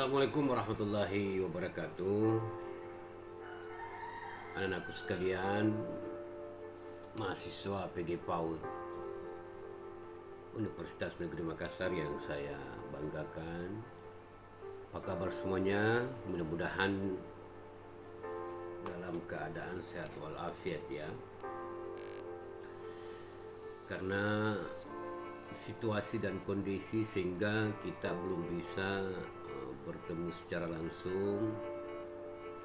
Assalamualaikum warahmatullahi wabarakatuh. Anak-anakku sekalian, mahasiswa PG PAUD Universitas Negeri Makassar yang saya banggakan. Apa kabar semuanya? Mudah-mudahan dalam keadaan sehat walafiat ya. Karena situasi dan kondisi sehingga kita belum bisa bertemu secara langsung,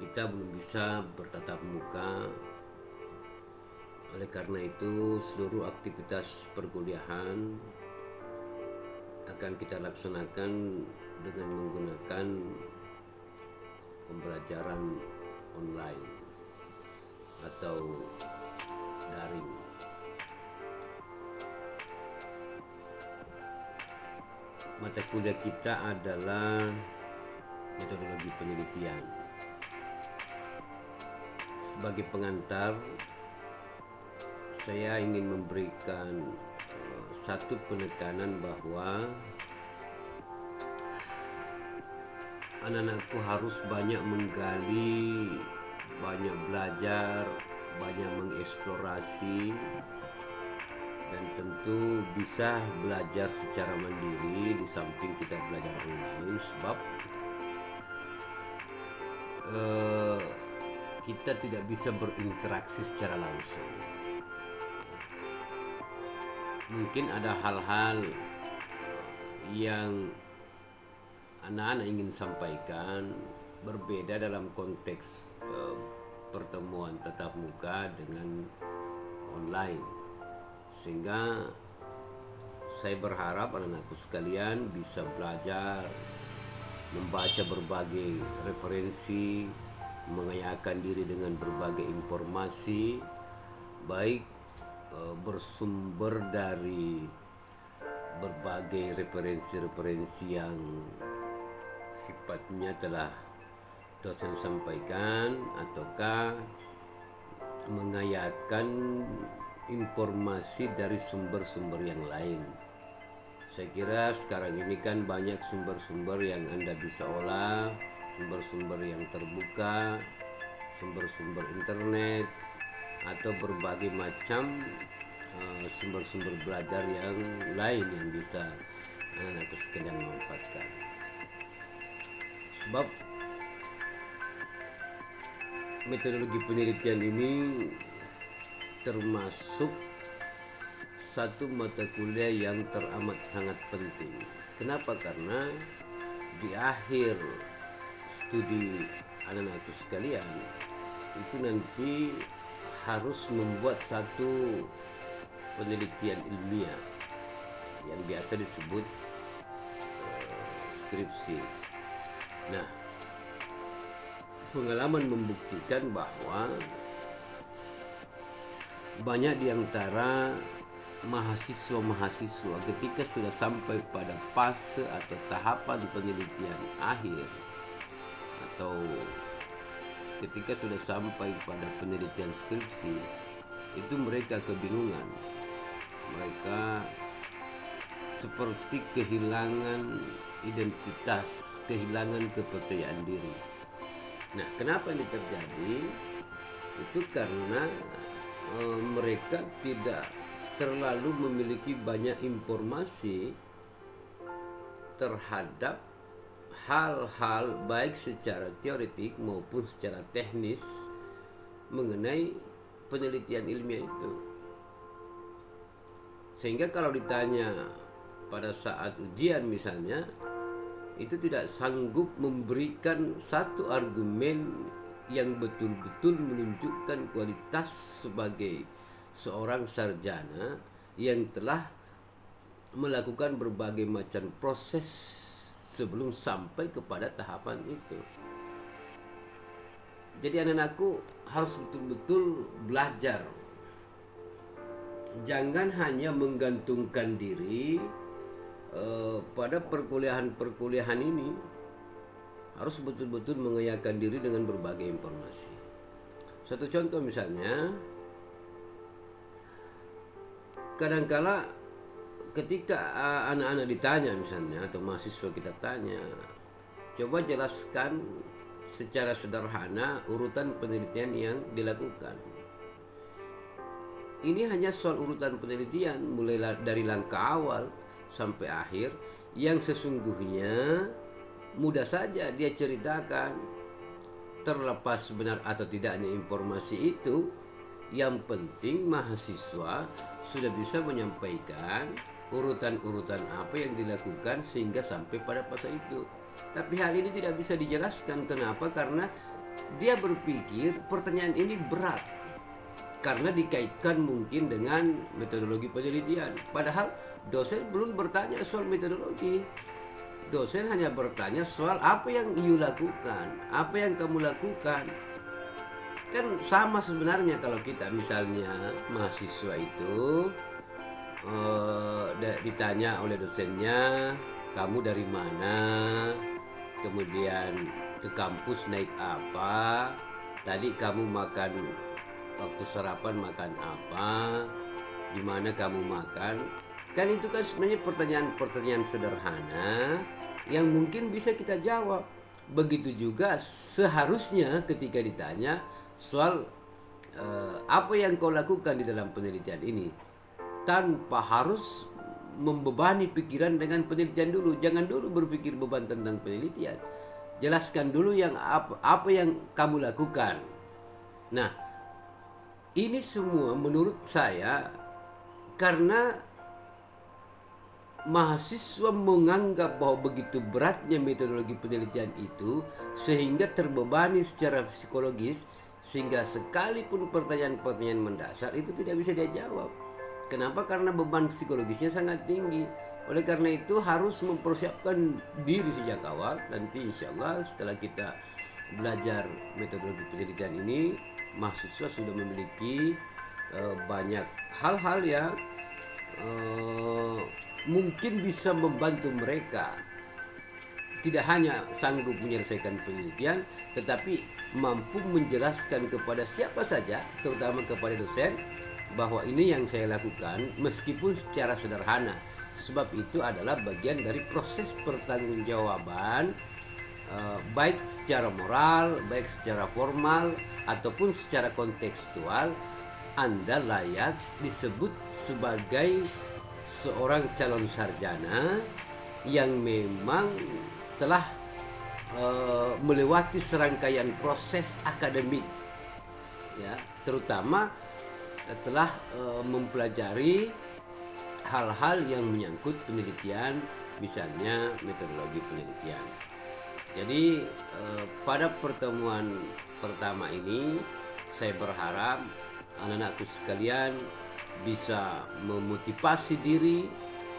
kita belum bisa bertatap muka. Oleh karena itu, seluruh aktivitas perkuliahan akan kita laksanakan dengan menggunakan pembelajaran online atau daring. Mata kuliah kita adalah metodologi penelitian. Sebagai pengantar, saya ingin memberikan satu penekanan bahwa anak-anakku harus banyak menggali, banyak belajar, banyak mengeksplorasi, dan tentu bisa belajar secara mandiri di samping kita belajar online, sebab kita tidak bisa berinteraksi secara langsung. Mungkin ada hal-hal yang anak-anak ingin sampaikan berbeda dalam konteks pertemuan tatap muka dengan online, sehingga saya berharap anak-anakku sekalian bisa belajar, membaca berbagai referensi, mengayakan diri dengan berbagai informasi, baik bersumber dari berbagai referensi-referensi yang sifatnya telah dosen sampaikan, ataukah mengayakan informasi dari sumber-sumber yang lain. Saya kira sekarang ini kan banyak sumber-sumber yang Anda bisa olah, sumber-sumber yang terbuka, sumber-sumber internet, atau berbagai macam sumber-sumber belajar yang lain yang bisa anak-anakku sekalian manfaatkan. Sebab metodologi penelitian ini termasuk satu mata kuliah yang teramat sangat penting. Kenapa? Karena di akhir studi anak-anakku sekalian itu nanti harus membuat satu penelitian ilmiah yang biasa disebut skripsi. Nah, pengalaman membuktikan bahwa banyak di antara mahasiswa-mahasiswa ketika sudah sampai pada fase atau tahapan penelitian akhir, atau ketika sudah sampai pada penelitian skripsi, itu mereka kebingungan. Mereka seperti kehilangan identitas, kehilangan kepercayaan diri. Nah, kenapa ini terjadi? Itu karena mereka tidak terlalu memiliki banyak informasi terhadap hal-hal baik secara teoretik maupun secara teknis mengenai penelitian ilmiah itu. Sehingga kalau ditanya pada saat ujian misalnya, itu tidak sanggup memberikan satu argumen yang betul-betul menunjukkan kualitas sebagai seorang sarjana yang telah melakukan berbagai macam proses sebelum sampai kepada tahapan itu. Jadi anak-anakku harus betul-betul belajar. Jangan hanya menggantungkan diri pada perkuliahan ini. Harus betul-betul mengayakan diri dengan berbagai informasi. Satu contoh misalnya, kadangkala ketika anak-anak ditanya misalnya, atau mahasiswa kita tanya, Coba jelaskan secara sederhana urutan penelitian yang dilakukan. Ini hanya soal urutan penelitian, mulai dari langkah awal sampai akhir, yang sesungguhnya mudah saja dia ceritakan. Terlepas benar atau tidaknya informasi itu, yang penting mahasiswa sudah bisa menyampaikan urutan-urutan apa yang dilakukan sehingga sampai pada fase itu. Tapi hal ini tidak bisa dijelaskan. Kenapa? Karena dia berpikir pertanyaan ini berat, karena dikaitkan mungkin dengan metodologi penelitian. Padahal dosen belum bertanya soal metodologi. Dosen hanya bertanya soal apa yang you lakukan, apa yang kamu lakukan. Kan sama sebenarnya kalau kita misalnya mahasiswa itu ditanya oleh dosennya, kamu dari mana, kemudian ke kampus naik apa, tadi kamu makan waktu sarapan makan apa, di mana kamu makan. Kan itu kan sebenarnya pertanyaan-pertanyaan sederhana yang mungkin bisa kita jawab. Begitu juga seharusnya ketika ditanya soal apa yang kau lakukan di dalam penelitian ini, tanpa harus membebani pikiran dengan penelitian dulu. Jangan dulu berpikir beban tentang penelitian. Jelaskan dulu yang apa yang kamu lakukan. Nah, ini semua menurut saya karena mahasiswa menganggap bahwa begitu beratnya metodologi penelitian itu sehingga terbebani secara psikologis, sehingga sekalipun pertanyaan-pertanyaan mendasar itu tidak bisa dia jawab. Kenapa? Karena beban psikologisnya sangat tinggi. Oleh karena itu harus mempersiapkan diri sejak awal. Nanti insya Allah setelah kita belajar metodologi penelitian ini, mahasiswa sudah memiliki banyak hal-hal yang mungkin bisa membantu mereka tidak hanya sanggup menyelesaikan penelitian, tetapi mampu menjelaskan kepada siapa saja, terutama kepada dosen, bahwa ini yang saya lakukan meskipun secara sederhana. Sebab itu adalah bagian dari proses pertanggungjawaban, baik secara moral, baik secara formal, ataupun secara kontekstual. Anda layak disebut sebagai seorang calon sarjana yang memang telah melewati serangkaian proses akademik, ya, terutama telah mempelajari hal-hal yang menyangkut penelitian, misalnya metodologi penelitian. Jadi pada pertemuan pertama ini saya berharap anak-anakku sekalian bisa memotivasi diri,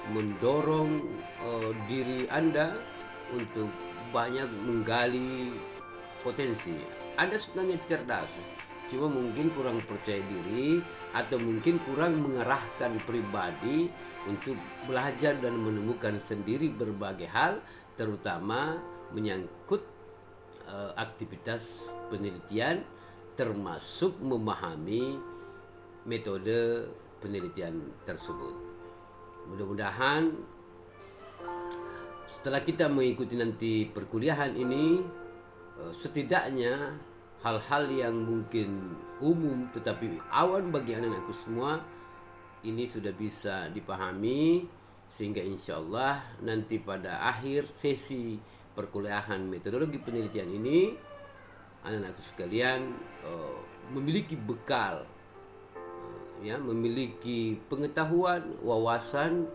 mendorong diri Anda untuk banyak menggali potensi. Anda sebenarnya cerdas, cuma mungkin kurang percaya diri atau mungkin kurang mengarahkan pribadi untuk belajar dan menemukan sendiri berbagai hal, terutama menyangkut aktivitas penelitian, termasuk memahami metode penelitian tersebut. Mudah-mudahan setelah kita mengikuti nanti perkuliahan ini, setidaknya hal-hal yang mungkin umum tetapi awan bagi anak-anakku semua ini sudah bisa dipahami, sehingga insya Allah nanti pada akhir sesi perkuliahan metodologi penelitian ini anak-anakku sekalian memiliki bekal, ya, memiliki pengetahuan, wawasan,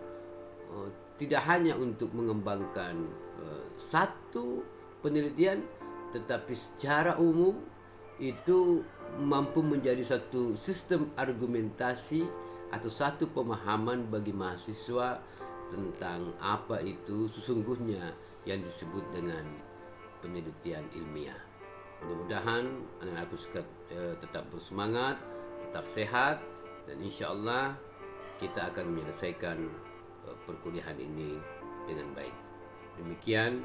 tidak hanya untuk mengembangkan satu penelitian, tetapi secara umum itu mampu menjadi satu sistem argumentasi atau satu pemahaman bagi mahasiswa tentang apa itu sesungguhnya yang disebut dengan penelitian ilmiah. Mudah-mudahan anak-anakku tetap bersemangat, tetap sehat, dan insya Allah kita akan menyelesaikan perkuliahan ini dengan baik. Demikian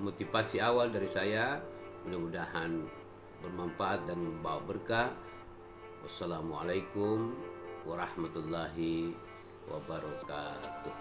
motivasi awal dari saya, mudah-mudahan bermanfaat dan membawa berkah. Wassalamualaikum warahmatullahi wabarakatuh.